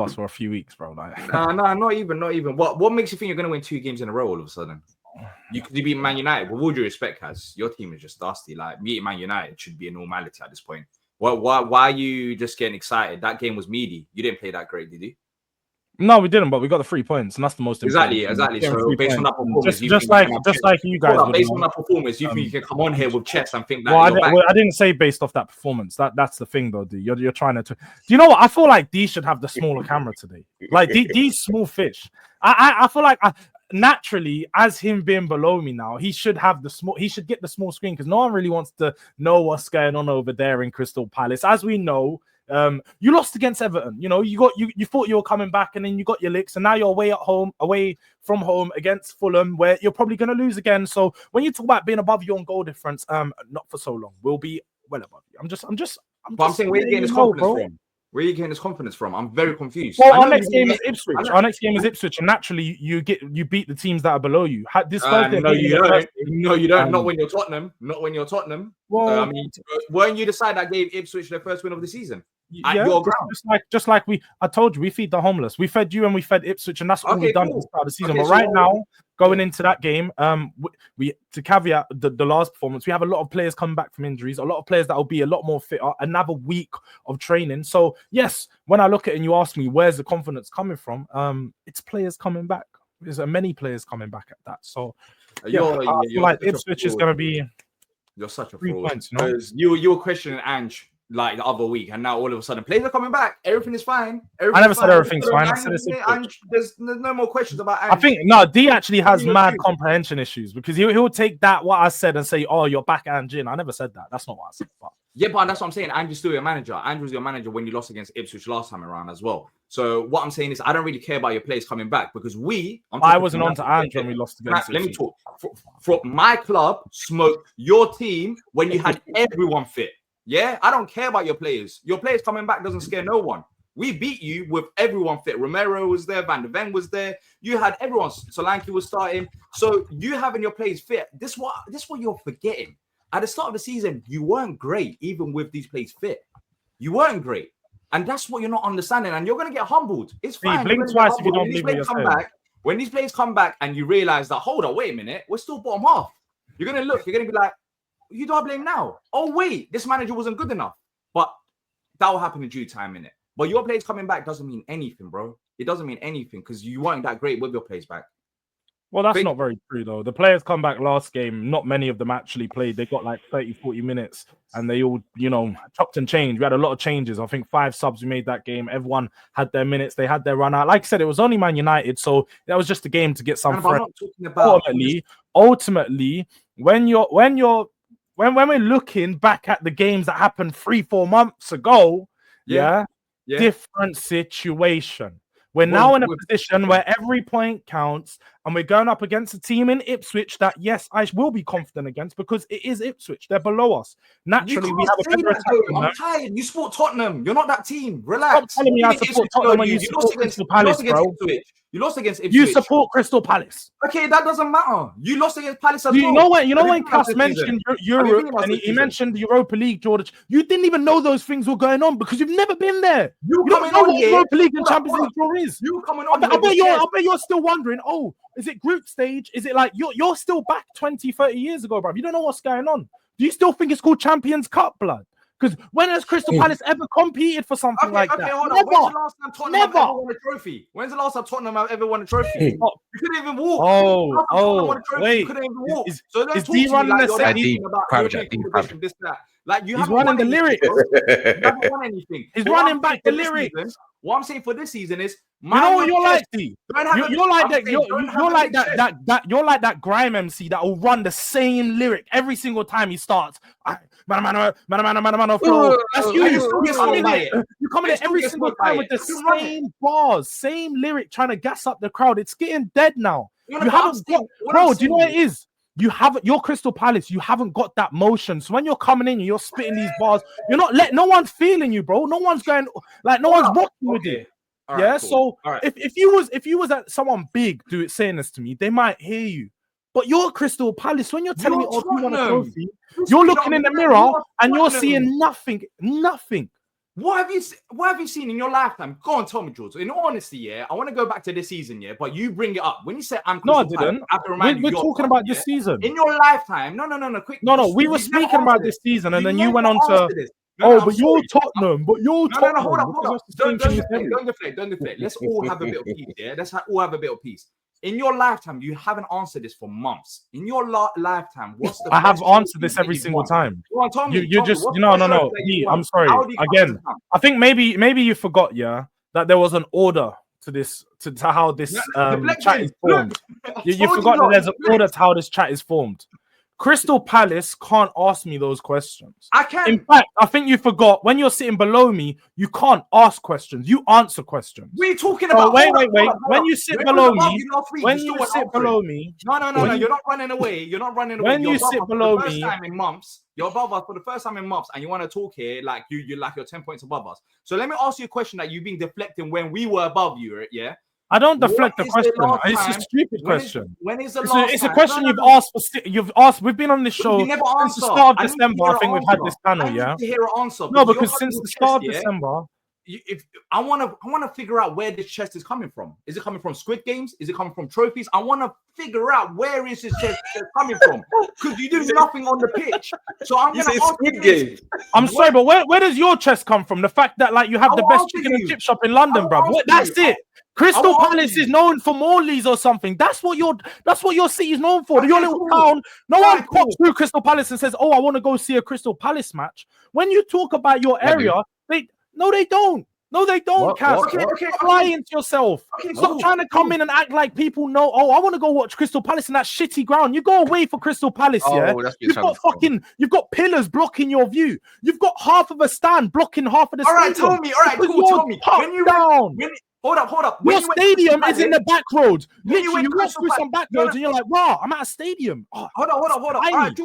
us for a few weeks, bro. Like, no, not even. What makes you think you're going to win 2 games in a row all of a sudden? You beat Man United. With all due respect, Kaz, your team is just dusty. Like, beating Man United should be a normality at this point. Why are you just getting excited? That game was meaty. You didn't play that great, did you? No, we didn't, but we got the 3 points, and that's the most important. Exactly. So based on that performance, just like you guys, based on that performance, you think you can come on here with chest and think that? I didn't say based off that performance. That's the thing, though, dude. You're trying to. Do you know what? I feel like D should have the smaller camera today. Like D's small fish. I feel like naturally, as him being below me now, he should have the small. He should get the small screen because no one really wants to know what's going on over there in Crystal Palace, as we know. You lost against Everton. You know, you thought you were coming back, and then you got your licks, and now you're away from home against Fulham, where you're probably going to lose again. So when you talk about being above you on goal difference, not for so long. We'll be well above you. I'm saying, where are you getting this confidence from? Where are you getting this confidence from? I'm very confused. Well, our next game is Ipswich. And naturally you beat the teams that are below you. No, you don't. Not when you're Tottenham. Well, I mean, weren't you the side that gave Ipswich their first win of the season? Yeah, just like I told you, we feed the homeless. We fed you and we fed Ipswich, and that's all we've done at the start of the season. But right now, going into that game, we to caveat the last performance, we have a lot of players coming back from injuries, a lot of players that will be a lot more fitter, another week of training. So yes, when I look at it and you ask me where's the confidence coming from, it's players coming back. There's many players coming back at that. So I feel like Ipswich is going to be. You're such a fraud. You were questioning Ange like the other week, and now all of a sudden players are coming back. Everything is fine. I never said everything's fine. I said there's no more questions about Ange. I think D actually has mad comprehension issues because he'll take that what I said and say, "Oh, you're back Ange in." I never said that. That's not what I said. But that's what I'm saying. Ange is still your manager. Ange was your manager when you lost against Ipswich last time around as well. So what I'm saying is, I don't really care about your players coming back because I wasn't on to Ange when we lost against Ipswich. Let me talk. From my club, smoked your team when you had everyone fit. Yeah, I don't care about your players. Your players coming back doesn't scare no one. We beat you with everyone fit. Romero was there, Van de Ven was there. You had everyone. Solanke was starting. So you having your players fit. This what you're forgetting. At the start of the season, you weren't great, even with these players fit. You weren't great. And that's what you're not understanding. And you're going to get humbled. It's fine. Blink twice if you don't believe me. When these players come back and you realize that, hold on, wait a minute, we're still bottom half. You're going to be like, you don't blame now. Oh, wait, this manager wasn't good enough. But that will happen in due time, innit? But your players coming back doesn't mean anything, bro. It doesn't mean anything because you weren't that great with your players back. Well, that's not very true, though. The players come back last game. Not many of them actually played. They got like 30, 40 minutes and they all, chopped and changed. We had a lot of changes. I think 5 subs we made that game. Everyone had their minutes. They had their run out. Like I said, it was only Man United. So that was just a game to get some fresh. Ultimately, when we're looking back at the games that happened 3-4 months ago, different situation. We're now in a position where every point counts, and we're going up against a team in Ipswich that, yes, I will be confident against because it is Ipswich. They're below us. Naturally, we have a better attack than them. I'm tired. You support Tottenham. You're not that team. Relax. Stop telling me I support Tottenham when you support Crystal Palace, bro. You lost against Ipswich. You support Crystal Palace. Okay, that doesn't matter. You lost against Palace as well. You know when Cass mentioned Europe and he mentioned the Europa League, Jordz, you didn't even know those things were going on because you've never been there. You don't know what Europa League and Champions League draw is. You coming on? I bet you're still wondering, oh, is it group stage? Is it like you're still back 20, 30 years ago, bro? You don't know what's going on. Do you still think it's called Champions Cup, blood? Because when has Crystal Palace ever competed for something like that? Hold on. When's the last time Tottenham have ever won a trophy? When's the last time Tottenham have ever won a trophy? You couldn't even walk. Wait. You couldn't even walk. Is D running the same? Like he's running the lyrics. You haven't won anything. He's running back the lyrics. What I'm saying for this season is, you know what you're like, D. You're like that. You're like that grime MC that will run the same lyric every single time he starts. Man, flow. That's you. You come in every single time with the same bars, same lyric, trying to gas up the crowd. It's getting dead now. You haven't got, bro. Do you know what it is? You're Crystal Palace. You haven't got that motion. So when you're coming in, you're spitting these bars. You're not no one's feeling you, bro. No one's going like no one's rocking with it. Right, cool. So if you was at someone big saying this to me, they might hear you. But you're Crystal Palace. When you're telling me, oh, you want a trophy, you're looking in the mirror and you're seeing nothing. What have you seen in your lifetime? Go on, tell me, Jordz. In all honesty, yeah, I want to go back to this season, yeah, but you bring it up. When you say I'm no, I didn't. We're talking about this season. In your lifetime. No, quick. No, we were speaking about this season, and then you went on to but you're Tottenham, but you're Tottenham. No, hold up. Don't deflect. Let's all have a bit of peace, yeah? Let's all have a bit of peace. In your lifetime, you haven't answered this for months. In your lifetime, what's the I have answered this every single time. You just no. I'm sorry. Again, I think maybe you forgot, yeah, that there was an order to this, to how this chat is formed. You forgot that there's an order to how this chat is formed. Crystal Palace can't ask me those questions. I can. In fact, I think you forgot when you're sitting below me, you can't ask questions. You answer questions. What are you talking about? Wait. When you sit below me, no, you're not running away. When you sit below me, you're above us for the first time in months, and you want to talk here like you're 10 points above us. So let me ask you a question that you've been deflecting when we were above you, yeah? I don't deflect the question. It's a stupid question. When is the last time? It's a question you've asked for. You've asked. We've been on this show since the start of December. I think we've had this panel. Yeah. To hear an answer. No, because since the start of December, if I want to figure out where this chest is coming from. Is it coming from Squid Games? Is it coming from trophies? I want to figure out where is this chest coming from, because you do nothing on the pitch. So I'm going to ask Squid Games. I'm sorry, but where does your chest come from? The fact that like you have the best chicken and chip shop in London, bro. That's it. Crystal Palace is known for Morley's or something. That's what your city is known for. Your little town. No one pops through Crystal Palace and says, "Oh, I want to go see a Crystal Palace match." When you talk about your area, they don't. No, they don't, Cass. Okay, lying to yourself. Stop trying to come in and act like people know. Oh, I want to go watch Crystal Palace in that shitty ground. You go away for Crystal Palace, yeah? You've got pillars blocking your view. You've got half of a stand blocking half of the stadium. Tell me. When you down. Hold up. Your stadium is in the back roads. Literally, you walk through some back roads and you're like, wow, I'm at a stadium. Oh, hold up. All right,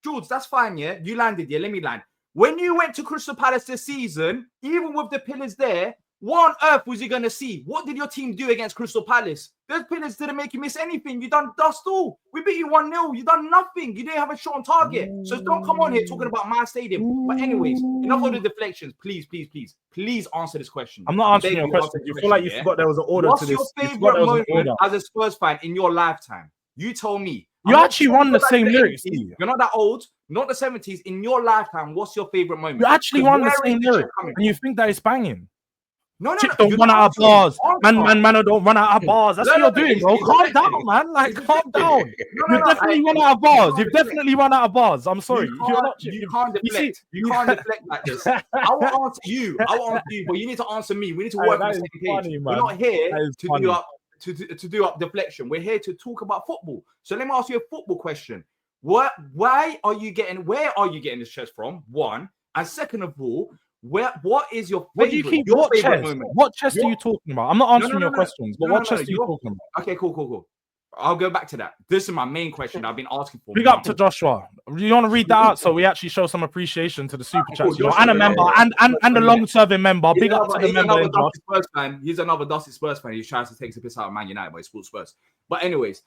Jordz, that's fine, yeah? You landed, yeah? Let me land. When you went to Crystal Palace this season, even with the pillars there, what on earth was you going to see? What did your team do against Crystal Palace? Those pillars didn't make you miss anything. You done dust all. We beat you 1-0. You done nothing. You didn't have a shot on target. So don't come on here talking about my stadium. But anyways, enough of the deflections. Please answer this question. I'm not answering your question. You feel like you forgot there was an order to this. What's your favorite moment as a Spurs fan in your lifetime? You told me. You actually run the same lyrics. You're not that old, not the 70s. In your lifetime, what's your favorite moment? You actually run the same lyrics, and you think that it's banging. No. Don't run out of bars. Man, don't run out of bars. That's what you're doing, bro. Calm down, man. Like, calm down. You definitely run out of bars. You've definitely run out of bars. I'm sorry. You can't deflect. You can't deflect like this. I will answer you, but you need to answer me. We need to work on the same page. We're not here to do up deflection. We're here to talk about football. So let me ask you a football question. Where are you getting this chest from? One. And second of all, what is your favorite? Moment? What chest are you talking about? I'm not answering your questions, but what chest are you talking about? Okay, cool. I'll go back to that. This is my main question I've been asking for. Big up to Joshua. You want to read that out so we actually show some appreciation to the super chats, and a member and a long-serving member. Big up to the member. He's another Dusty Spurs fan. He tries to take the piss out of Man United, but he's full Spurs. But anyways,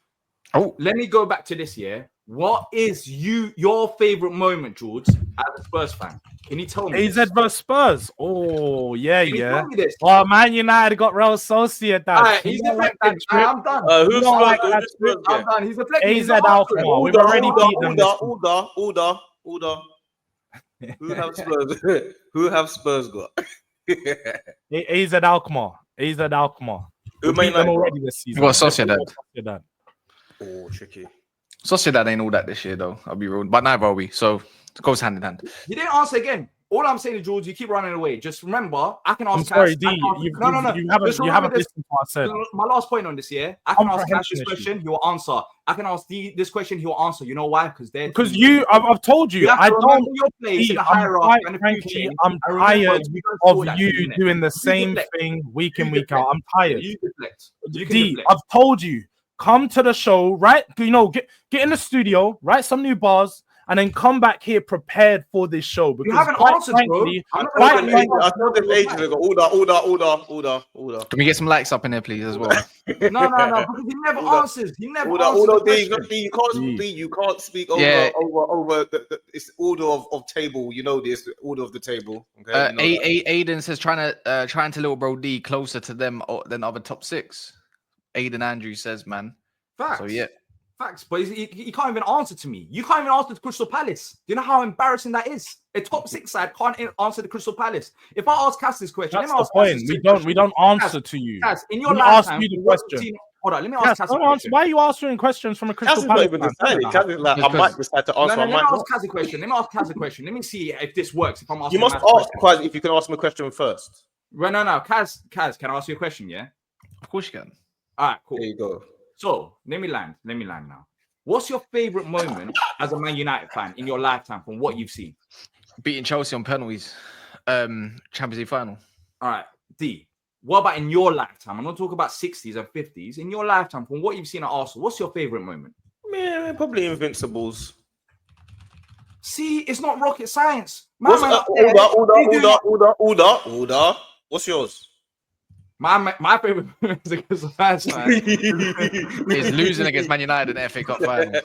let me go back to this year. What is your favorite moment, Jordz, as a Spurs fan? Can you tell me? AZ versus Spurs. Oh, yeah. Oh, Man United got Real Sociedad. Right, he's deflected. I'm done. Who's Spurs? I'm done. He's deflected. AZ Alkmaar. We've already beat them. Order. Who have Spurs got? AZ Alkmaar. Who made them already this season? Well, Sociedad. Oh, tricky. Sociedad ain't all that this year, though. I'll be rude. But neither are we. So it goes hand in hand. You didn't answer again. All I'm saying is, Jordz, you keep running away. Just remember, I can ask. I'm sorry, D. You haven't listened to what I said. My last point on this, yeah. I can ask Cash this question, he will answer. I can ask this question, he will answer. You know why? Because I've told you, I don't. Your place in the hierarchy. I'm tired of you doing the same thing week in, week out. I'm tired. You deflect. D. I've told you. Come to the show, right? Get in the studio, write some new bars, and then come back here prepared for this show. Because you haven't answered, frankly, I told them ages ago. Order. Can we get some likes up in there, please, as well? No, because he never answers. He never answers. You can't speak over it's order of table. You know this order of the table. Okay. Aiden says trying to little bro D closer to them than other top 6. Aiden Andrew says, man. Facts. So yeah. Facts, but he can't even answer to me. You can't even answer to Crystal Palace. Do you know how embarrassing that is? A top 6 side can't answer the Crystal Palace. If I ask Cass this question, that's the point. We don't answer to you. Cass, in your lifetime, ask you the question. Hold on, let me ask Cass a question. Why are you answering questions from a Crystal Palace? Cass is like, I might decide to answer. Let me ask Cass a question. Let me see if this works. If I'm asking, you must ask Quaz if you can ask me a question first. Well, no. Kaz, can I ask you a question? Yeah. Of course you can. All right, cool. There you go. So let me land now. What's your favorite moment as a Man United fan in your lifetime from what you've seen? Beating Chelsea on penalties, Champions League final. All right, D. What about in your lifetime? I'm not talking about 60s and 50s. In your lifetime, from what you've seen at Arsenal, what's your favorite moment? Man, probably Invincibles. See, it's not rocket science. Order. What's yours? My favorite moment is Crystal Palace is losing against Man United in the FA Cup final.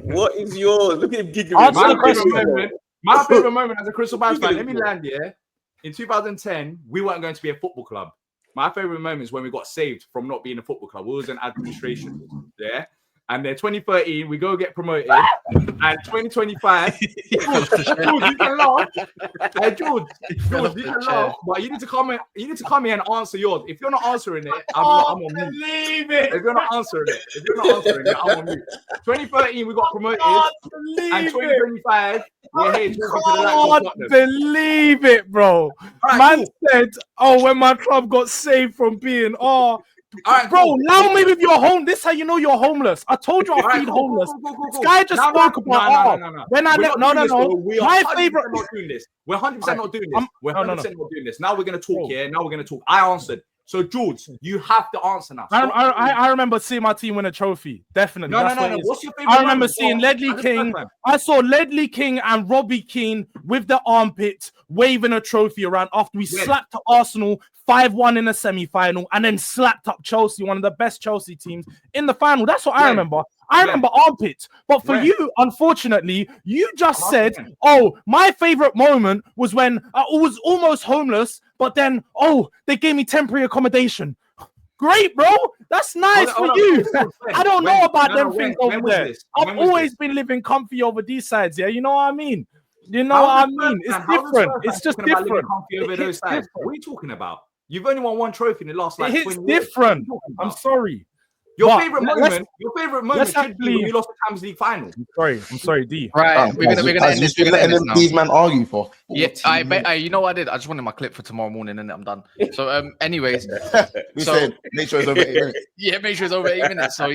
What is yours? Look at him giggling. My favorite moment as a Crystal Palace fan. Let me land here. In 2010, we weren't going to be a football club. My favorite moment is when we got saved from not being a football club. We was an administration. Yeah. And then 2013, we go get promoted. And 2025, George, you can laugh. George, you can laugh, but you need to come here and answer yours. If you're not answering it, I'm on mute. If you're not answering it, I'm on mute. 2013, we got promoted. And 2025, we're here talking to the likes of Tottenham. Believe it, bro. Right, man said, when my club got saved from being bro, allow me with your home. This is how you know you're homeless. I told you I feed homeless. This guy just spoke about when I left. No. My favorite. We're 100% not doing this. We're 100% not doing this. Now we're gonna talk here. Now we're gonna talk. I answered. So George, you have to answer now. I remember seeing my team win a trophy. Definitely. No. What's your favorite? I remember seeing Ledley King. I saw Ledley King and Robbie Keane with the armpits waving a trophy around after we slapped Arsenal 5-1 in the semi-final and then slapped up Chelsea, one of the best Chelsea teams in the final. That's what I remember. I remember armpits. But for you, unfortunately, you just said, my favorite moment was when I was almost homeless, but then, they gave me temporary accommodation. Great, bro. That's nice for you. I don't know about them things over there. I've always been living comfy over these sides, yeah? You know what I mean? You know what I mean? It's different. It's just different. Over those sides. What are you talking about? You've only won one trophy in the last 20 years. It's different. I'm sorry. Your favorite moment should be when you lost the Champions League final. I'm sorry, D. Right, we're gonna end this. We're gonna end this now. These men argue for. Yeah, you know what I did? I just wanted my clip for tomorrow morning, and I'm done. So, anyways, we said make sure it's over 8 minutes. Yeah, make sure it's over 8 minutes. So yeah.